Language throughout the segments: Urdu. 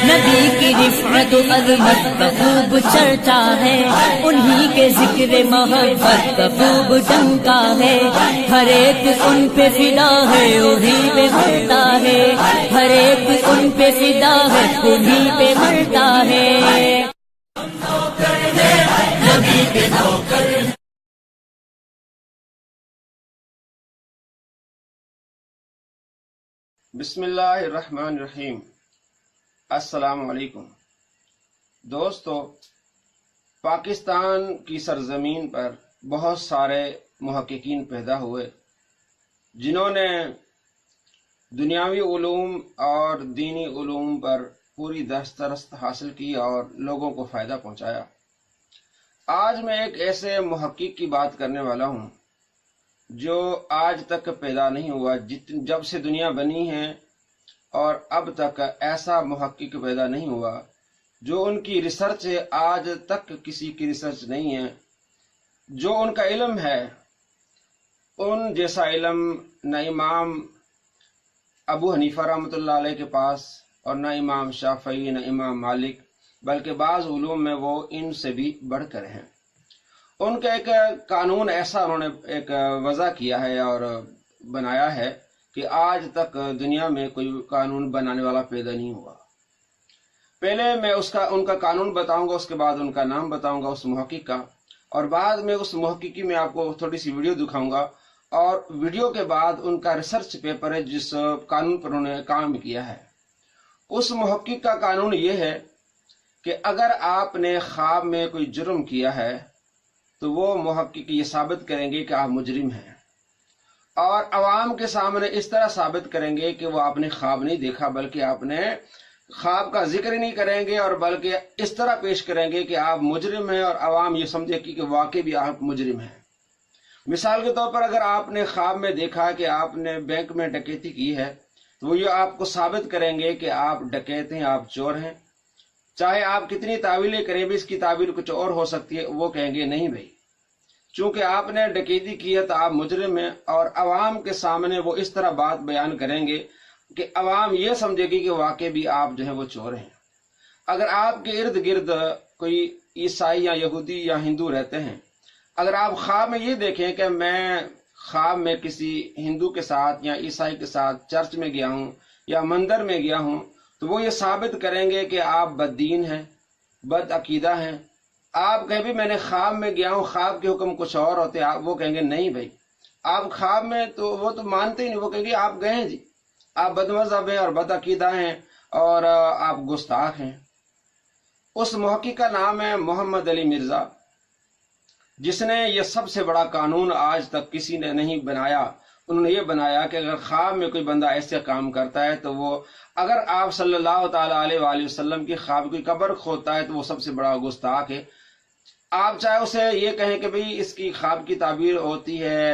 نبی کی رفعت و عظمت کا خوب چرچا ہے، انہی کے ذکر محبت کا خوب ڈنکا ہے، ہر ایک ان پہ فدا ہے انہی پہ مرتا ہے، ہر ایک ان پہ فدا ہے انہی پہ مرتا ہے۔ بسم اللہ الرحمن الرحیم۔ السلام علیکم دوستو، پاکستان کی سرزمین پر بہت سارے محققین پیدا ہوئے جنہوں نے دنیاوی علوم اور دینی علوم پر پوری دسترست حاصل کی اور لوگوں کو فائدہ پہنچایا۔ آج میں ایک ایسے محقق کی بات کرنے والا ہوں جو آج تک پیدا نہیں ہوا، جب سے دنیا بنی ہے اور اب تک ایسا محقق پیدا نہیں ہوا جو ان کی ریسرچ ہے، آج تک کسی کی ریسرچ نہیں ہے۔ جو ان کا علم ہے ان جیسا علم نہ امام ابو حنیفہ رحمۃ اللہ علیہ کے پاس اور نہ امام شافعی نہ امام مالک، بلکہ بعض علوم میں وہ ان سے بھی بڑھ کر ہیں۔ ان کا ایک قانون ایسا انہوں نے ایک وضع کیا ہے اور بنایا ہے کہ آج تک دنیا میں کوئی قانون بنانے والا پیدا نہیں ہوا۔ پہلے میں ان کا قانون بتاؤں گا، اس کے بعد ان کا نام بتاؤں گا اس محقق کا، اور بعد میں اس محقق کی میں آپ کو تھوڑی سی ویڈیو دکھاؤں گا، اور ویڈیو کے بعد ان کا ریسرچ پیپر ہے جس قانون پر انہوں نے کام کیا ہے۔ اس محقق کا قانون یہ ہے کہ اگر آپ نے خواب میں کوئی جرم کیا ہے تو وہ محقق یہ ثابت کریں گے کہ آپ مجرم ہیں، اور عوام کے سامنے اس طرح ثابت کریں گے کہ وہ آپ نے خواب نہیں دیکھا، بلکہ آپ نے خواب کا ذکر ہی نہیں کریں گے، اور بلکہ اس طرح پیش کریں گے کہ آپ مجرم ہیں اور عوام یہ سمجھے کہ واقعی بھی آپ مجرم ہیں۔ مثال کے طور پر اگر آپ نے خواب میں دیکھا کہ آپ نے بینک میں ڈکیتی کی ہے تو وہ یہ آپ کو ثابت کریں گے کہ آپ ڈکیت ہیں، آپ چور ہیں، چاہے آپ کتنی تعویلیں کریں بھی اس کی تعبیر کچھ اور ہو سکتی ہے، وہ کہیں گے نہیں بھائی، چونکہ آپ نے ڈکیتی کی ہے تو آپ مجرم ہیں، اور عوام کے سامنے وہ اس طرح بات بیان کریں گے کہ عوام یہ سمجھے گی کہ واقعی بھی آپ جو ہے وہ چور ہیں۔ اگر آپ کے ارد گرد کوئی عیسائی یا یہودی یا ہندو رہتے ہیں، اگر آپ خواب میں یہ دیکھیں کہ میں خواب میں کسی ہندو کے ساتھ یا عیسائی کے ساتھ چرچ میں گیا ہوں یا مندر میں گیا ہوں، تو وہ یہ ثابت کریں گے کہ آپ بد دین ہیں، بد عقیدہ ہیں۔ آپ کہیں بھی میں نے خواب میں گیا ہوں، خواب کے حکم کچھ اور ہوتے ہیں، وہ کہیں گے نہیں بھائی، آپ خواب میں تو وہ تو مانتے ہی نہیں، وہ کہیں گے آپ گئے ہیں جی، آپ بد مذہب ہیں اور بد عقیدہ ہیں اور آپ گستاخ ہیں۔ اس محقق کا نام ہے محمد علی مرزا، جس نے یہ سب سے بڑا قانون آج تک کسی نے نہیں بنایا۔ انہوں نے یہ بنایا کہ اگر خواب میں کوئی بندہ ایسے کام کرتا ہے تو وہ، اگر آپ صلی اللہ تعالیٰ علیہ وآلہ وسلم کی خواب کی قبر کھودتا ہے تو وہ سب سے بڑا گستاخ ہے۔ آپ چاہے اسے یہ کہیں کہ بھئی اس کی خواب کی تعبیر ہوتی ہے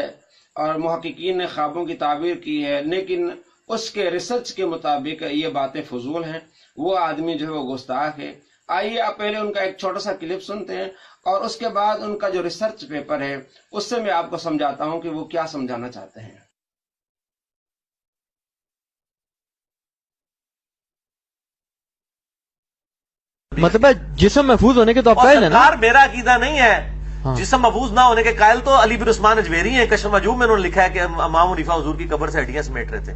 اور محققین نے خوابوں کی تعبیر کی ہے، لیکن اس کے ریسرچ کے مطابق یہ باتیں فضول ہیں، وہ آدمی جو ہے وہ گستاخ ہے۔ آئیے آپ پہلے ان کا ایک چھوٹا سا کلپ سنتے ہیں اور اس کے بعد ان کا جو ریسرچ پیپر ہے اس سے میں آپ کو سمجھاتا ہوں کہ وہ کیا سمجھانا چاہتے ہیں۔ مطلب ہے جسم محفوظ ہونے کے تو آپ قائل ہیں نا؟ میرا عقیدہ نہیں ہے جسم محفوظ نہ ہونے کے قائل تو علی بن عثمان اجویری ہیں۔ کشف مجوب میں انہوں نے لکھا ہے کہ امام حنیفہ حضور کی قبر سے ہڈیاں سمیٹ رہے تھے۔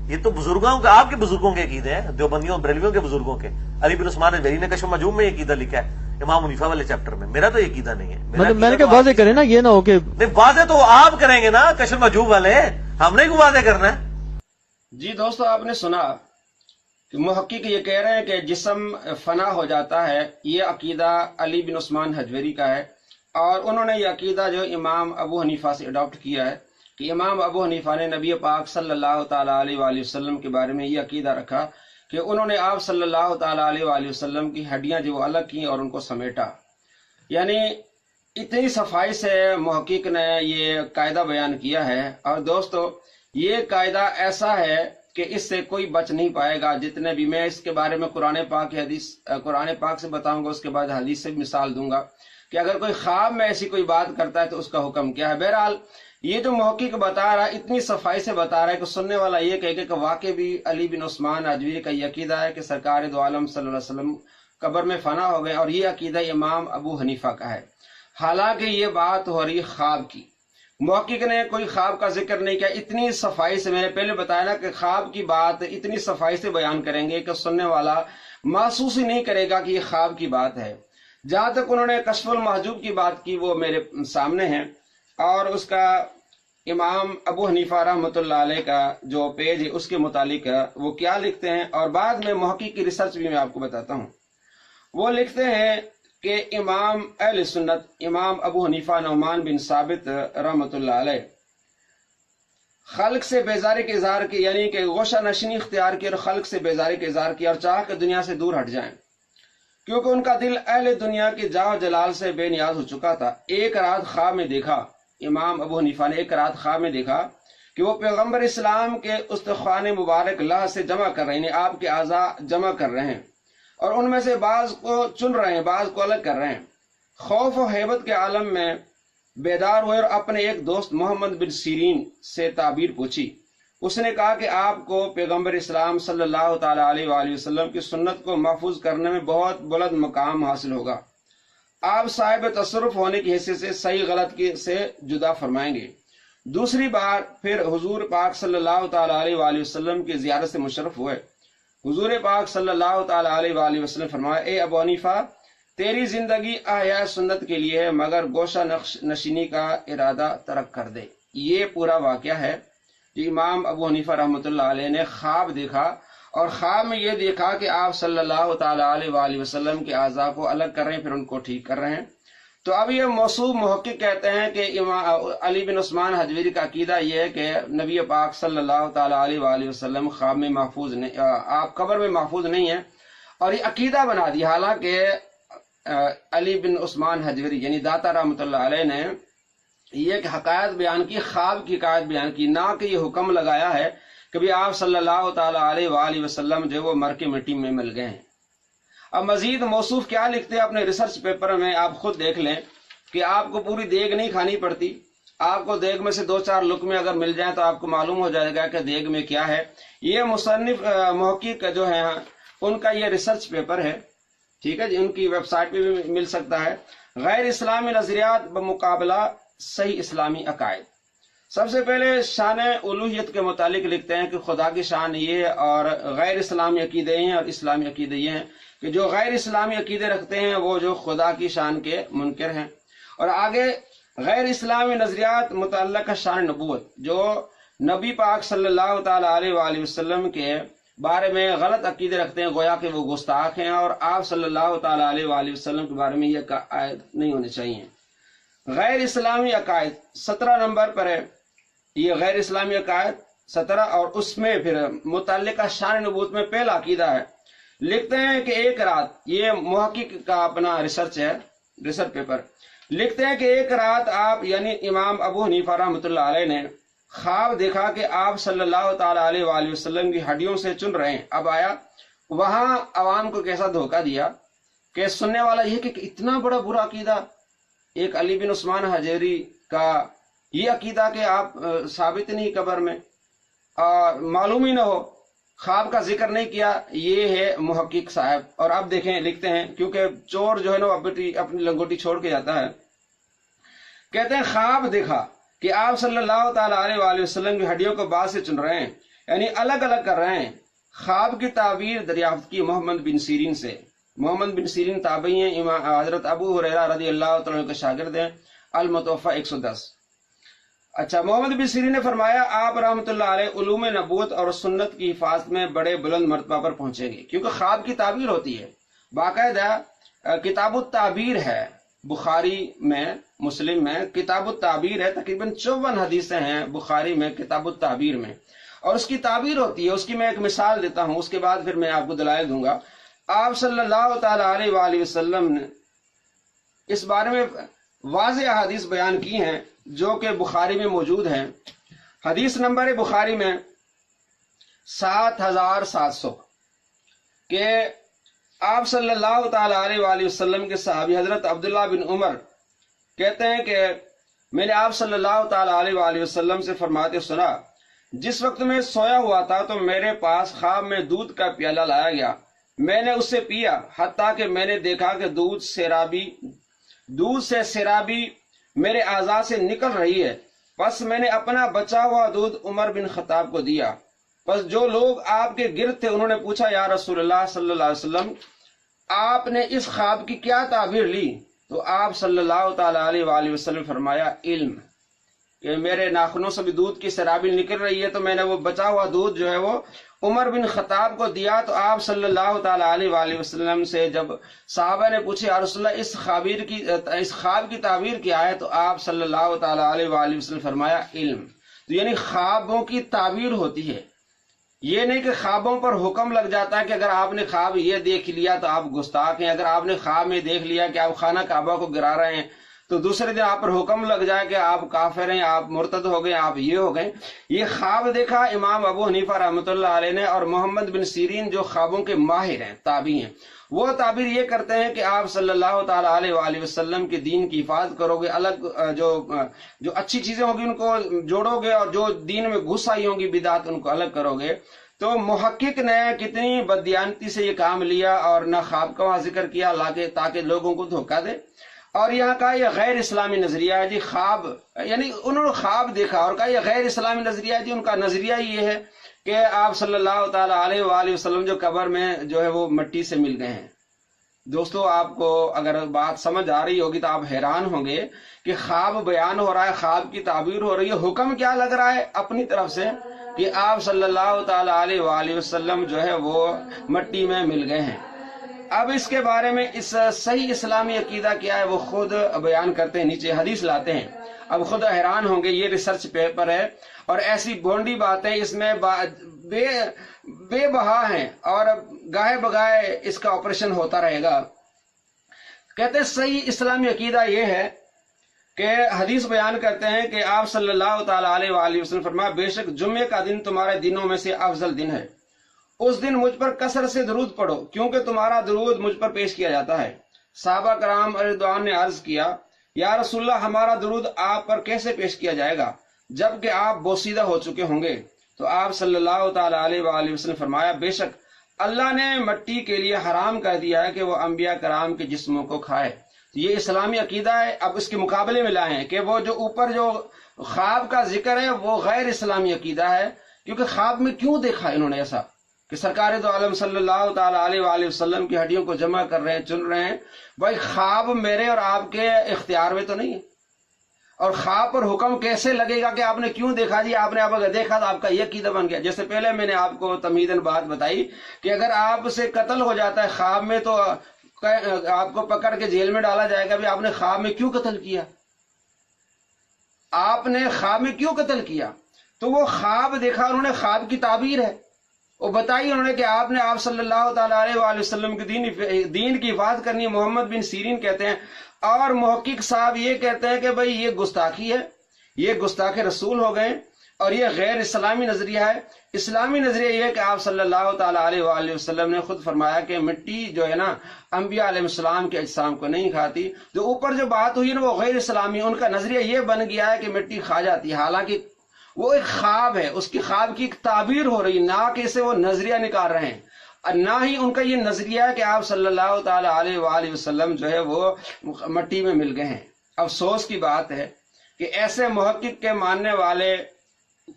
یہ تو بزرگوں کے، آپ کے بزرگوں کے عقیدے ہیں، دیوبندیوں بریلویوں کے بزرگوں کے۔ علی بن عثمان اجویری نے کشف مجوب میں یہ عقیدہ لکھا ہے امام حنیفہ والے چیپٹر میں۔ میرا تو یہ عقیدہ نہیں ہے۔ مطلب میں نے کہا واضح کریں نا، یہ نہ ہو کہ واضح تو آپ کریں گے نا کشف مجوب والے، ہم نے کو واضح کرنا ہے۔ جی دوستو، آپ نے سنا کہ محقق یہ کہہ رہے ہیں کہ جسم فنا ہو جاتا ہے، یہ عقیدہ علی بن عثمان حجویری کا ہے، اور انہوں نے یہ عقیدہ جو امام ابو حنیفہ سے اڈاپٹ کیا ہے کہ امام ابو حنیفہ نے نبی پاک صلی اللہ تعالیٰ علیہ وآلہ وسلم کے بارے میں یہ عقیدہ رکھا کہ انہوں نے آپ صلی اللہ تعالیٰ علیہ وآلہ وسلم کی ہڈیاں جو الگ کی اور ان کو سمیٹا۔ یعنی اتنی صفائی سے محقق نے یہ قاعدہ بیان کیا ہے، اور دوستو یہ قاعدہ ایسا ہے کہ اس سے کوئی بچ نہیں پائے گا۔ جتنے بھی میں اس کے بارے میں قرآن پاک سے بتاؤں گا، اس کے بعد حدیث سے مثال دوں گا کہ اگر کوئی خواب میں ایسی کوئی بات کرتا ہے تو اس کا حکم کیا ہے۔ بہرحال یہ جو محقق بتا رہا ہے اتنی صفائی سے بتا رہا ہے کہ سننے والا یہ کہے کہ واقع بھی علی بن عثمان اجویری کا یہ عقیدہ ہے کہ سرکار دو عالم صلی اللہ علیہ وسلم قبر میں فنا ہو گئے، اور یہ عقیدہ امام ابو حنیفہ کا ہے، حالانکہ یہ بات ہو رہی خواب کی۔ محقق نے کوئی خواب کا ذکر نہیں کیا، اتنی صفائی سے، میں نے پہلے بتایا نا کہ خواب کی بات اتنی صفائی سے بیان کریں گے کہ سننے والا محسوس ہی نہیں کرے گا کہ یہ خواب کی بات ہے۔ جہاں تک انہوں نے کشف المحجوب کی بات کی وہ میرے سامنے ہے، اور اس کا امام ابو حنیفہ رحمۃ اللہ علیہ کا جو پیج ہے اس کے متعلق وہ کیا لکھتے ہیں، اور بعد میں محقق کی ریسرچ بھی میں آپ کو بتاتا ہوں۔ وہ لکھتے ہیں کہ امام اہل سنت امام ابو حنیفہ نعمان بن ثابت رحمۃ اللہ علیہ خلق سے بیزاری کے اظہار کی، یعنی کہ گوشہ نشینی اختیار کی اور خلق سے بیزاری کے اظہار کی، اور چاہ کہ دنیا سے دور ہٹ جائیں، کیونکہ ان کا دل اہل دنیا کی جاہ جلال سے بے نیاز ہو چکا تھا۔ ایک رات خواب میں دیکھا، امام ابو حنیفہ نے ایک رات خواب میں دیکھا کہ وہ پیغمبر اسلام کے استخوان مبارک لاہ سے جمع کر رہے ہیں، آپ کے اعضاء جمع کر رہے ہیں، اور ان میں سے بعض کو چن رہے ہیں، بعض کو الگ کر رہے ہیں۔ خوف و حیبت کے عالم میں بیدار ہوئے اور اپنے ایک دوست محمد بن سیرین سے تعبیر پوچھی۔ اس نے کہا کہ آپ کو پیغمبر اسلام صلی اللہ تعالی علیہ وآلہ وسلم کی سنت کو محفوظ کرنے میں بہت بلند مقام حاصل ہوگا، آپ صاحب تصرف ہونے کی حیثیت سے صحیح غلط سے جدا فرمائیں گے۔ دوسری بار پھر حضور پاک صلی اللہ تعالی علیہ وآلہ وسلم کی زیارت سے مشرف ہوئے۔ حضور پاک صلی اللہ تعالی علیہ وآلہ وسلم فرمایا، اے ابو حنیفہ، تیری زندگی احیاء سنت کے لیے ہے، مگر گوشہ نشینی کا ارادہ ترک کر دے۔ یہ پورا واقعہ ہے کہ امام ابو حنیفہ رحمۃ اللہ علیہ نے خواب دیکھا، اور خواب میں یہ دیکھا کہ آپ صلی اللہ تعالی علیہ وآلہ وسلم کے اعضاء کو الگ کر رہے ہیں، پھر ان کو ٹھیک کر رہے ہیں۔ تو اب یہ موصوف محقق کہتے ہیں کہ علی بن عثمان حجویری کا عقیدہ یہ ہے کہ نبی پاک صلی اللہ تعالی علیہ وآلہ وسلم خواب میں محفوظ نہیں، آپ قبر میں محفوظ نہیں ہیں، اور یہ عقیدہ بنا دیا۔ حالانکہ علی بن عثمان حجویری یعنی داتا رحمۃ اللہ علیہ نے یہ کہ حقائق بیان کی، خواب کی حقائق بیان کی، نہ کہ یہ حکم لگایا ہے کہ بھی آپ صلی اللہ تعالی علیہ وآلہ وسلم جو وہ مر کے مٹی میں مل گئے ہیں۔ اب مزید موصوف کیا لکھتے ہیں اپنے ریسرچ پیپر میں، آپ خود دیکھ لیں کہ آپ کو پوری دیگ نہیں کھانی پڑتی، آپ کو دیگ میں سے 2-4 لقمے اگر مل جائیں تو آپ کو معلوم ہو جائے گا کہ دیگ میں کیا ہے۔ یہ مصنف محقق جو ہیں ان کا یہ ریسرچ پیپر ہے، ٹھیک ہے جی، ان کی ویب سائٹ پہ بھی مل سکتا ہے۔ غیر اسلامی نظریات بمقابلہ صحیح اسلامی عقائد۔ سب سے پہلے شان الوہیت کے متعلق لکھتے ہیں کہ خدا کی شان یہ ہے، اور غیر اسلامی عقیدے ہیں اور اسلامی عقیدے یہ ہیں کہ جو غیر اسلامی عقیدے رکھتے ہیں وہ جو خدا کی شان کے منکر ہیں۔ اور آگے غیر اسلامی نظریات متعلق شان نبوت، جو نبی پاک صلی اللہ تعالی علیہ وآلہ وسلم کے بارے میں غلط عقیدے رکھتے ہیں، گویا کہ وہ گستاخ ہیں، اور آپ صلی اللہ تعالی علیہ وآلہ وسلم کے بارے میں یہ عقائد نہیں ہونے چاہیے۔ غیر اسلامی عقائد 17 نمبر پر ہے، یہ غیر اسلامی عقائد 17، اور اس میں پھر متعلقہ شان نبوت میں پہلا عقیدہ ہے۔ لکھتے ہیں کہ ایک رات، یہ محقق کا اپنا ریسرچ ہے، ریسرچ پیپر، لکھتے ہیں کہ ایک رات آپ یعنی امام ابو حنیفہ رحمۃ اللہ علیہ نے خواب دیکھا کہ آپ صلی اللہ تعالی علیہ وآلہ وسلم کی ہڈیوں سے چن رہے ہیں۔ اب آیا وہاں عوام کو کیسا دھوکہ دیا کہ سننے والا یہ کہ اتنا بڑا برا عقیدہ، ایک علی بن عثمان حجویری کا یہ عقیدہ کہ آپ ثابت نہیں قبر میں، اور معلوم ہی نہ ہو، خواب کا ذکر نہیں کیا، یہ ہے محقق صاحب۔ اور اب دیکھیں لکھتے ہیں، کیونکہ چور جو ہے نا اپنی لنگوٹی چھوڑ کے جاتا ہے، کہتے ہیں خواب دیکھا کہ آپ صلی اللہ تعالی علیہ وآلہ وسلم کی ہڈیوں کو بعض سے چن رہے ہیں، یعنی الگ الگ کر رہے ہیں۔ خواب کی تعبیر دریافت کی محمد بن سیرین سے۔ محمد بن سیرین تابعی ہیں، حضرت ابو ہریرہ رضی اللہ تعالیٰ عنہ کے شاگرد ہیں، المتوفہ 110۔ اچھا، محمد بن سیرین نے فرمایا آپ رحمۃ اللہ علیہ علوم نبوت اور سنت کی حفاظت میں بڑے بلند مرتبہ پر پہنچیں گے، کیونکہ خواب کی تعبیر ہوتی ہے، باقاعدہ کتاب التعبیر ہے، بخاری میں، مسلم میں کتاب التعبیر ہے، تقریباً 54 حدیثیں ہیں بخاری میں کتاب التعبیر میں، اور اس کی تعبیر ہوتی ہے۔ اس کی میں ایک مثال دیتا ہوں، اس کے بعد پھر میں آپ کو دلائل دوں گا۔ آپ صلی اللہ تعالی علیہ وآلہ وسلم نے اس بارے میں واضح احادیث بیان کی ہیں جو کہ بخاری میں موجود ہیں۔ حدیث نمبر بخاری میں 7700 کہ آپ صلی اللہ تعالی علیہ وآلہ وسلم کے صحابی حضرت عبداللہ بن عمر کہتے ہیں کہ میں نے آپ صلی اللہ تعالی علیہ وآلہ وسلم سے فرماتے سنا، جس وقت میں سویا ہوا تھا تو میرے پاس خواب میں دودھ کا پیالہ لایا گیا، میں نے اسے پیا حتیٰ کہ میں نے دیکھا کہ دودھ سے سیرابی میرے اعضاء سے نکل رہی ہے۔ پس میں نے اپنا بچا ہوا دودھ عمر بن خطاب کو دیا۔ پس جو لوگ آپ کے گرد تھے انہوں نے پوچھا، یا رسول اللہ صلی اللہ علیہ وسلم، آپ نے اس خواب کی کیا تعبیر لی؟ تو آپ صلی اللہ تعالی علیہ وآلہ وسلم فرمایا، علم، کہ میرے ناخنوں سے بھی دودھ کی سرابی نکل رہی ہے، تو میں نے وہ بچا ہوا دودھ جو ہے وہ عمر بن خطاب کو دیا۔ تو آپ صلی اللہ تعالی علیہ وآلہ وسلم سے جب صحابہ نے پوچھے، یا رسول اللہ اس خواب کی تعبیر کیا ہے؟ تو آپ صلی اللہ تعالی علیہ وآلہ وسلم فرمایا، علم۔ تو یعنی خوابوں کی تعبیر ہوتی ہے، یہ نہیں کہ خوابوں پر حکم لگ جاتا ہے کہ اگر آپ نے خواب یہ دیکھ لیا تو آپ گستاخ ہیں، اگر آپ نے خواب میں دیکھ لیا کہ آپ خانہ کعبہ کو گرا رہے ہیں تو دوسرے دن آپ پر حکم لگ جائے کہ آپ کافر ہیں، آپ مرتد ہو گئے، آپ یہ ہو گئے۔ یہ خواب دیکھا امام ابو حنیفہ رحمۃ اللہ علیہ نے اور محمد بن سیرین جو خوابوں کے ماہر ہیں، تابعی ہیں، وہ تعبیر یہ کرتے ہیں کہ آپ صلی اللہ تعالی علیہ وآلہ وسلم کے دین کی حفاظت کرو گے، الگ جو اچھی چیزیں ہوگی ان کو جوڑو گے، اور جو دین میں گھس آئی ہوں گی بدعت ان کو الگ کرو گے۔ تو محقق نے کتنی بددیانتی سے یہ کام لیا اور نہ خواب کا وہاں ذکر کیا تاکہ لوگوں کو دھوکہ دے، اور یہاں کا یہ غیر اسلامی نظریہ ہے جی خواب، یعنی انہوں نے خواب دیکھا اور کہا یہ غیر اسلامی نظریہ ہے جی۔ ان کا نظریہ یہ ہے کہ آپ صلی اللہ تعالی علیہ وآلہ وسلم جو قبر میں جو ہے وہ مٹی سے مل گئے ہیں۔ دوستو آپ کو اگر بات سمجھ آ رہی ہوگی تو آپ حیران ہوں گے کہ خواب بیان ہو رہا ہے، خواب کی تعبیر ہو رہی ہے، حکم کیا لگ رہا ہے اپنی طرف سے کہ آپ صلی اللہ تعالی علیہ وآلہ وسلم جو ہے وہ مٹی میں مل گئے ہیں۔ اب اس کے بارے میں اس صحیح اسلامی عقیدہ کیا ہے وہ خود بیان کرتے ہیں، نیچے حدیث لاتے ہیں۔ اب خود حیران ہوں گے، یہ ریسرچ پیپر ہے اور ایسی بونڈی باتیں اس میں بے بہا ہیں اور گاہے بگاہے اس کا آپریشن ہوتا رہے گا۔ کہتے ہیں صحیح اسلامی عقیدہ یہ ہے کہ حدیث بیان کرتے ہیں کہ آپ صلی اللہ تعالی علیہ وآلہ وسلم فرمایا، بے شک جمعے کا دن تمہارے دنوں میں سے افضل دن ہے، اس دن مجھ پر کثرت سے درود پڑھو کیونکہ تمہارا درود مجھ پر پیش کیا جاتا ہے۔ صحابہ کرام رضوان نے عرض کیا، یا رسول اللہ ہمارا درود آپ پر کیسے پیش کیا جائے گا جبکہ آپ بوسیدہ ہو چکے ہوں گے؟ تو آپ صلی اللہ تعالی علیہ وآلہ وسلم فرمایا، بے شک اللہ نے مٹی کے لیے حرام کر دیا ہے کہ وہ انبیاء کرام کے جسموں کو کھائے۔ یہ اسلامی عقیدہ ہے۔ اب اس کے مقابلے میں لائے ہیں کہ وہ جو اوپر جو خواب کا ذکر ہے وہ غیر اسلامی عقیدہ ہے، کیونکہ خواب میں کیوں دیکھا انہوں نے ایسا کہ سرکار دو عالم صلی اللہ تعالی علیہ وآلہ وسلم کی ہڈیوں کو جمع کر رہے ہیں، چن رہے ہیں؟ بھائی خواب میرے اور آپ کے اختیار میں تو نہیں ہے، اور خواب پر حکم کیسے لگے گا کہ آپ نے کیوں دیکھا؟ جی آپ نے اب اگر دیکھا تو آپ کا یہ عقیدہ بن گیا۔ جیسے پہلے میں نے آپ کو تمہیداً بات بتائی کہ اگر آپ سے قتل ہو جاتا ہے خواب میں تو آپ کو پکڑ کے جیل میں ڈالا جائے گا، بھی آپ نے خواب میں کیوں قتل کیا؟ آپ نے خواب میں کیوں قتل کیا؟ تو وہ خواب دیکھا، انہوں نے خواب کی تعبیر ہے وہ بتائی انہوں نے کہ آپ نے آپ صلی اللہ تعالی علیہ وآلہ وسلم کے دین کی حفاظت کرنی ہے۔ محمد بن سیرین کہتے ہیں اور محقق صاحب یہ کہتے ہیں کہ بھئی یہ گستاخی ہے، یہ گستاخ رسول ہو گئے اور یہ غیر اسلامی نظریہ ہے۔ اسلامی نظریہ یہ ہے کہ آپ صلی اللہ تعالی علیہ وآلہ وسلم نے خود فرمایا کہ مٹی جو ہے نا انبیاء علیہ السلام کے اجسام کو نہیں کھاتی۔ جو اوپر جو بات ہوئی نا وہ غیر اسلامی، ان کا نظریہ یہ بن گیا ہے کہ مٹی کھا جاتی ہے، حالانکہ وہ ایک خواب ہے، اس کی خواب کی ایک تعبیر ہو رہی، نہ کہ اسے وہ نظریہ نکال رہے ہیں، اور نہ ہی ان کا یہ نظریہ ہے کہ آپ صلی اللہ تعالی علیہ وآلہ وسلم جو ہے وہ مٹی میں مل گئے ہیں۔ افسوس کی بات ہے کہ ایسے محقق کے ماننے والے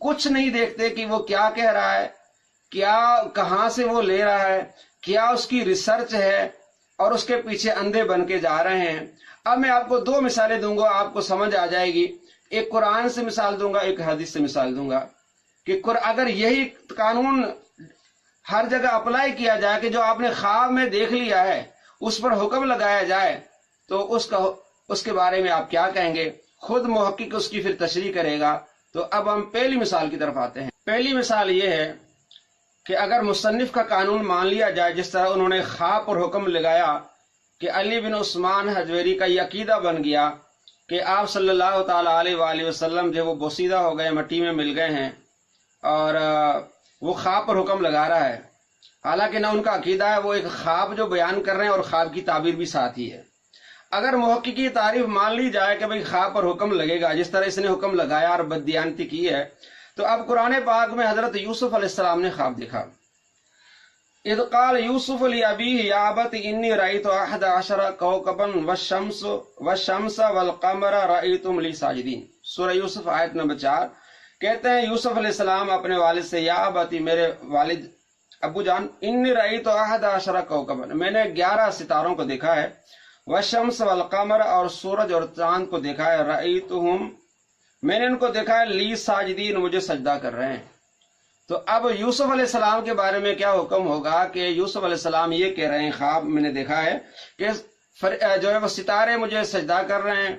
کچھ نہیں دیکھتے کہ وہ کیا کہہ رہا ہے، کیا کہاں سے وہ لے رہا ہے، کیا اس کی ریسرچ ہے، اور اس کے پیچھے اندھے بن کے جا رہے ہیں۔ اب میں آپ کو دو مثالیں دوں گا، آپ کو سمجھ آ جائے گی۔ ایک قرآن سے مثال دوں گا، ایک حدیث سے مثال دوں گا کہ اگر یہی قانون ہر جگہ اپلائی کیا جائے کہ جو آپ نے خواب میں دیکھ لیا ہے اس پر حکم لگایا جائے تو اس کے بارے میں آپ کیا کہیں گے؟ خود محقق اس کی پھر تشریح کرے گا۔ تو اب ہم پہلی مثال کی طرف آتے ہیں۔ پہلی مثال یہ ہے کہ اگر مصنف کا قانون مان لیا جائے، جس طرح انہوں نے خواب پر حکم لگایا کہ علی بن عثمان حجویری کا یہ عقیدہ بن گیا کہ آپ صلی اللہ تعالی علیہ وآلہ وسلم جو وہ بوسیدہ ہو گئے، مٹی میں مل گئے ہیں، اور وہ خواب پر حکم لگا رہا ہے، حالانکہ نہ ان کا عقیدہ ہے، وہ ایک خواب جو بیان کر رہے ہیں اور خواب کی تعبیر بھی ساتھ ہی ہے۔ اگر محقق کی تعریف مان لی جائے کہ بھئی خواب پر حکم لگے گا جس طرح اس نے حکم لگایا اور بددیانتی کی ہے، تو اب قرآن پاک میں حضرت یوسف علیہ السلام نے خواب دیکھا. اذ قال یوسف لأبیہ یا ابت انی رأیت 11 کوکبا والشمس والقمر رأیتم لی ساجدین. سورہ یوسف آیت نمبر 4. کہتے ہیں یوسف علیہ السلام اپنے والد سے، یا ابتی میرے والد ابو جان، انی رأیت 11 کوکبا، میں نے 11 ستاروں کو دیکھا ہے، والشمس والقمر اور سورج اور چاند کو دیکھا ہے، رأیتہم میں نے ان کو دیکھا ہے، لی ساجدین مجھے سجدہ کر رہے ہیں. تو اب یوسف علیہ السلام کے بارے میں کیا حکم ہوگا کہ یوسف علیہ السلام یہ کہہ رہے ہیں خواب میں نے دیکھا ہے کہ جو ہے وہ ستارے مجھے سجدہ کر رہے ہیں،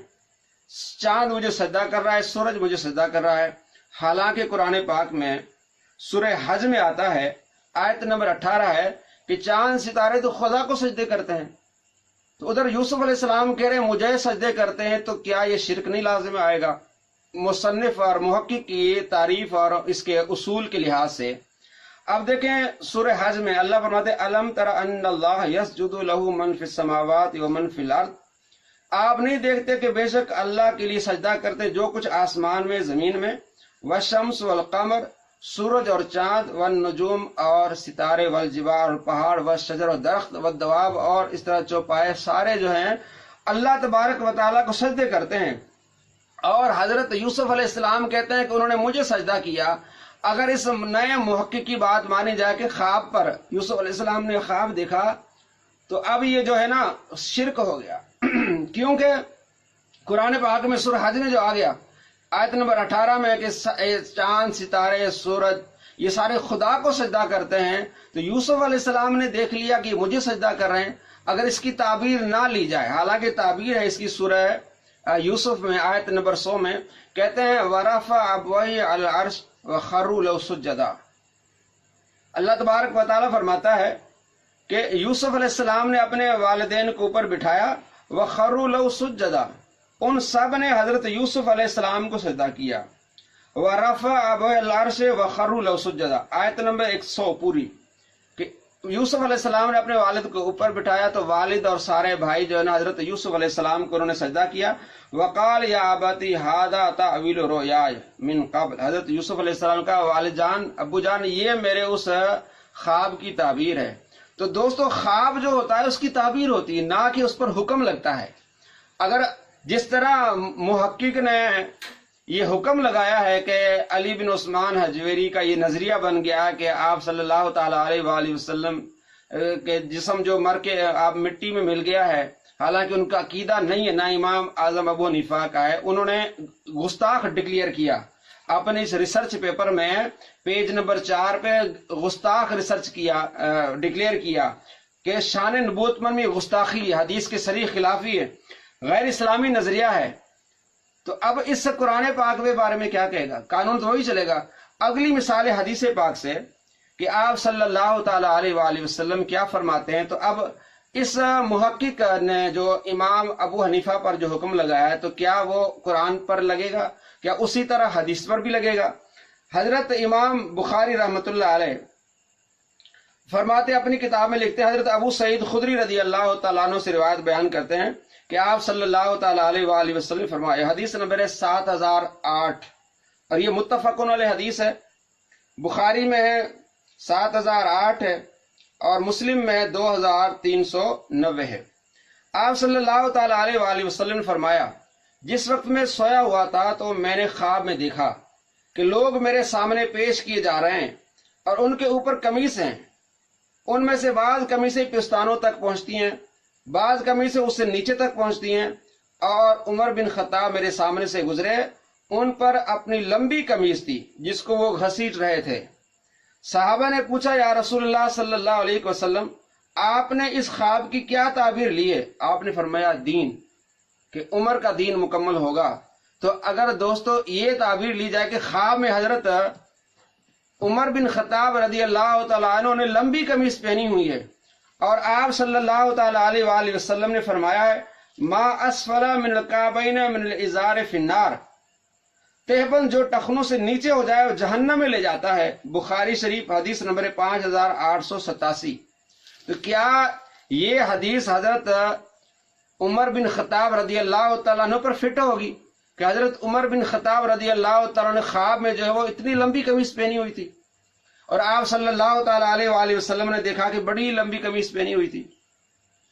چاند مجھے سجدہ کر رہا ہے، سورج مجھے سجدہ کر رہا ہے. حالانکہ قرآن پاک میں سورہ حج میں آتا ہے، آیت نمبر 18 ہے کہ چاند ستارے تو خدا کو سجدے کرتے ہیں. تو ادھر یوسف علیہ السلام کہہ رہے ہیں مجھے سجدے کرتے ہیں، تو کیا یہ شرک نہیں لازم آئے گا؟ مصنف اور محقق کی تعریف اور اس کے اصول کے لحاظ سے اب دیکھیں سورہ حج میں اللہ فرماتے الم تر ان اللہ یسجد لہ من فی السماوات ومن فی الارض، آپ نہیں دیکھتے کہ بے شک اللہ کے لیے سجدہ کرتے جو کچھ آسمان میں زمین میں، والشمس والقمر سورج اور چاند، والنجوم اور ستارے، والجبال اور پہاڑ، والشجر اور درخت، والدواب اور اس طرح چوپائے سارے جو ہیں اللہ تبارک و تعالیٰ کو سجدے کرتے ہیں. اور حضرت یوسف علیہ السلام کہتے ہیں کہ انہوں نے مجھے سجدہ کیا. اگر اس نئے محقق کی بات مانی جائے کہ خواب پر یوسف علیہ السلام نے خواب دیکھا، تو اب یہ جو ہے نا شرک ہو گیا. کیونکہ قرآن پاک میں سورہ حج میں جو آ گیا آیت نمبر 18 میں کہ چاند ستارے سورج یہ سارے خدا کو سجدہ کرتے ہیں، تو یوسف علیہ السلام نے دیکھ لیا کہ مجھے سجدہ کر رہے ہیں. اگر اس کی تعبیر نہ لی جائے، حالانکہ تعبیر ہے اس کی سورہ یوسف میں آیت نمبر 100 میں کہتے ہیں وَرَفَعَ أَبْوَيْهِ عَلَى الْعَرْشِ وَخَرُّوا لَهُ سُجَّدًا. اللہ تبارک و تعالیٰ فرماتا ہے کہ یوسف علیہ السلام نے اپنے والدین کو اوپر بٹھایا، وَخَرُّوا لَهُ سُجَّدًا، ان سب نے حضرت یوسف علیہ السلام کو سجدہ کیا. وَرَفَعَ أَبْوَيْهِ الْعَرْشِ وَخَرُّوا لَهُ سُجَّدًا، آیت نمبر 100 پوری، کہ یوسف علیہ السلام نے اپنے والد کو اوپر بٹھایا تو والد اور سارے بھائی جو ہے نا حضرت یوسف علیہ السلام کو انہوں نے سجدہ کیا. وقال یا ابتی ھذا تأویل رؤیایا من قبل، حضرت یوسف علیہ السلام کا والد جان ابو جان یہ میرے اس خواب کی تعبیر ہے. تو دوستو خواب جو ہوتا ہے اس کی تعبیر ہوتی ہے، نہ کہ اس پر حکم لگتا ہے. اگر جس طرح محقق نے یہ حکم لگایا ہے کہ علی بن عثمان حجویری کا یہ نظریہ بن گیا کہ آپ صلی اللہ تعالیٰ علیہ وآلہ وسلم کے جسم جو مر کے آپ مٹی میں مل گیا ہے، حالانکہ ان کا عقیدہ نہیں ہے، نہ امام اعظم ابو حنیفہ کا ہے. انہوں نے گستاخ ڈکلیئر کیا اپنے اس ریسرچ پیپر میں، پیج نمبر 4 پہ گستاخ ریسرچ کیا، ڈکلیئر کیا کہ شان نبوت میں گستاخی، حدیث کے صریح خلافی ہے، غیر اسلامی نظریہ ہے. تو اب اس قرآن پاک کے بارے میں کیا کہے گا؟ قانون تو وہی چلے گا. اگلی مثال حدیث پاک سے کہ آپ صلی اللہ تعالیٰ علیہ وآلہ وسلم کیا فرماتے ہیں. تو اب اس محقق نے جو امام ابو حنیفہ پر جو حکم لگایا ہے تو کیا وہ قرآن پر لگے گا؟ کیا اسی طرح حدیث پر بھی لگے گا؟ حضرت امام بخاری رحمۃ اللہ علیہ فرماتے اپنی کتاب میں لکھتے ہیں، حضرت ابو سعید خدری رضی اللہ تعالیٰ عنہ سے روایت بیان کرتے ہیں کہ آپ صلی اللہ تعالیٰ علیہ وآلہ وسلم فرمائے، حدیث نمبر 7008 اور یہ متفقن علیہ حدیث ہے. بخاری میں ہے 7008 ہے اور مسلم میں 2390 ہے. آپ صلی اللہ تعالیٰ علیہ وآلہ وسلم نے فرمایا، جس وقت میں سویا ہوا تھا تو میں نے خواب میں دیکھا کہ لوگ میرے سامنے پیش کیے جا رہے ہیں اور ان کے اوپر قمیص ہیں. ان میں سے بعض قمیصیں پستانوں تک پہنچتی ہیں، بعض قمیصیں اس سے نیچے تک پہنچتی ہیں. اور عمر بن خطاب میرے سامنے سے گزرے، ان پر اپنی لمبی قمیص تھی جس کو وہ گھسیٹ رہے تھے. صحابہ نے پوچھا، یا رسول اللہ صلی اللہ علیہ وسلم آپ نے اس خواب کی کیا تعبیر لی ہے؟ آپ نے فرمایا دین، کہ عمر کا دین مکمل ہوگا. تو اگر دوستو یہ تعبیر لی جائے کہ خواب میں حضرت عمر بن خطاب رضی اللہ تعالیٰ عنہ نے لمبی قمیص پہنی ہوئی ہے اور آپ صلی اللہ تعالیٰ علیہ وآلہ وسلم نے فرمایا ہے ما اسفل من الکعبین من الازار فی النار، تہبند جو ٹخنوں سے نیچے ہو جائے وہ جہنم میں لے جاتا ہے. بخاری شریف حدیث نمبر 5887. تو کیا یہ حدیث حضرت عمر بن خطاب رضی اللہ تعالیٰ عنہ پر فٹ ہوگی کہ حضرت عمر بن خطاب رضی اللہ تعالیٰ نے خواب میں جو ہے وہ اتنی لمبی قمیص پہنی ہوئی تھی اور آپ صلی اللہ تعالیٰ علیہ وآلہ وسلم نے دیکھا کہ بڑی لمبی قمیص پہنی ہوئی تھی.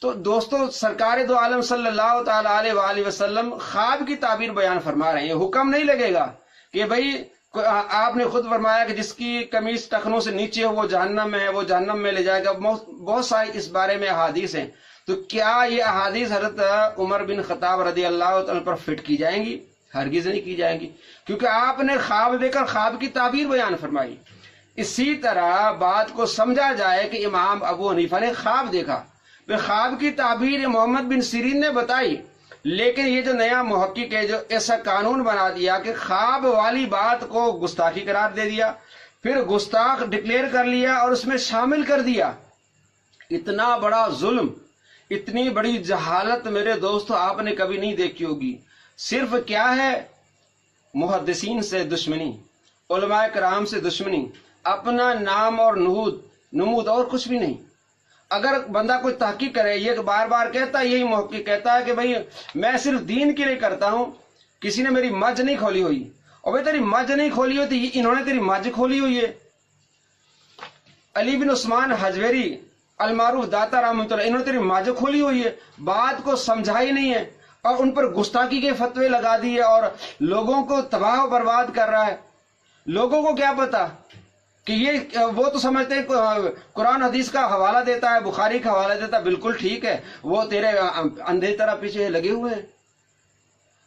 تو دوستو سرکار دو عالم صلی اللہ تعالیٰ علیہ وآلہ وسلم خواب کی تعبیر بیان فرما رہے ہیں. حکم نہیں لگے گا کہ بھئی آپ نے خود فرمایا کہ جس کی قمیص ٹخنوں سے نیچے ہو وہ جہنم میں ہے، وہ جہنم میں لے جائے گا. بہت ساری اس بارے میں احادیث ہیں. تو کیا یہ احادیث حضرت عمر بن خطاب رضی اللہ تعالیٰ پر فٹ کی جائیں گی؟ ہرگز نہیں کی جائیں گی، کیونکہ آپ نے خواب دے کر خواب کی تعبیر بیان فرمائی. اسی طرح بات کو سمجھا جائے کہ امام ابو حنیفہ نے خواب دیکھا، خواب کی تعبیر محمد بن سیرین نے بتائی، لیکن یہ جو نیا محقق ہے جو ایسا قانون بنا دیا کہ خواب والی بات کو گستاخی قرار دے دیا، پھر گستاخ ڈکلیئر کر لیا اور اس میں شامل کر دیا. اتنا بڑا ظلم، اتنی بڑی جہالت میرے دوستو آپ نے کبھی نہیں دیکھی ہوگی. صرف کیا ہے؟ محدثین سے دشمنی، علماء کرام سے دشمنی، اپنا نام اور نمود اور کچھ بھی نہیں. اگر بندہ کوئی تحقیق کرے، یہ بار بار کہتا ہے، یہی محقق کہتا ہے کہ بھئی میں صرف دین کے لیے کرتا ہوں، کسی نے میری مجھ نہیں کھولی ہوئی. اور بھئی تیری مجھ نہیں کھولی ہوئی تو انہوں نے تیری مجھ کھولی ہوئی ہے. علی بن عثمان حجویری المعروف داتا رحمۃ اللہ، انہوں نے تیری مجھ کھولی ہوئی ہے. بات کو سمجھا ہی نہیں ہے اور ان پر گستاخی کے فتوے لگا دیے اور لوگوں کو تباہ و برباد کر رہا ہے. لوگوں کو کیا پتا کہ یہ وہ تو سمجھتے ہیں قرآن حدیث کا حوالہ دیتا ہے، بخاری کا حوالہ دیتا ہے، بالکل ٹھیک ہے، وہ تیرے اندھے طرح پیچھے لگے ہوئے ہیں.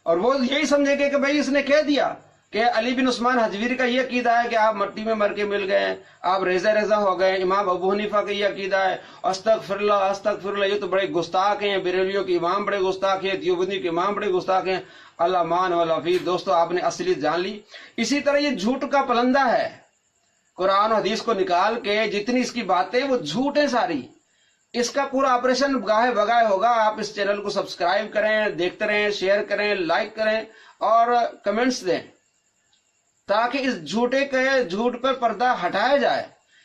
اور وہ یہی سمجھے گے کہ بھائی اس نے کہہ دیا کہ علی بن عثمان حجویری کا یہ عقیدہ ہے کہ آپ مٹی میں مر کے مل گئے ہیں، آپ ریزہ ہو گئے. امام ابو حنیفہ کا یہ عقیدہ ہے، استغفر اللہ استغفر اللہ. یہ تو بڑے گستاخ ہیں، بریلویوں کے امام بڑے گستاخ ہیں، دیوبندی کے امام بڑے گستاخ ہیں. اللہ مان والا حفیظ. دوستو آپ نے اصلیت جان لی. اسی طرح یہ جھوٹ کا پلندہ ہے، قرآن و حدیث کو نکال کے جتنی اس کی باتیں وہ جھوٹ ہیں ساری. اس کا پورا آپریشن گاہے بگائے ہوگا. آپ اس چینل کو سبسکرائب کریں، دیکھتے رہیں، شیئر کریں، لائک کریں اور کمنٹس دیں تاکہ اس جھوٹ پر پردہ ہٹایا جائے.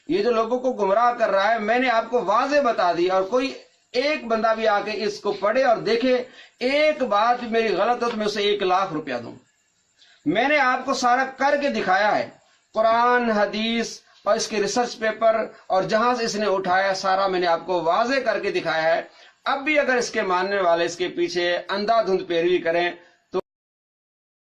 یہ جو لوگوں کو گمراہ کر رہا ہے میں نے آپ کو واضح بتا دی، اور کوئی ایک بندہ بھی آ کے اس کو پڑھے اور دیکھے، ایک بات میری غلط ہو تو میں اسے 1,00,000 روپیہ دوں. میں نے آپ کو سارا کر کے دکھایا ہے، قرآن حدیث اور اس کے ریسرچ پیپر اور جہاں سے اس نے اٹھایا سارا میں نے آپ کو واضح کر کے دکھایا ہے. اب بھی اگر اس کے ماننے والے اس کے پیچھے اندھا دھند پیروی کریں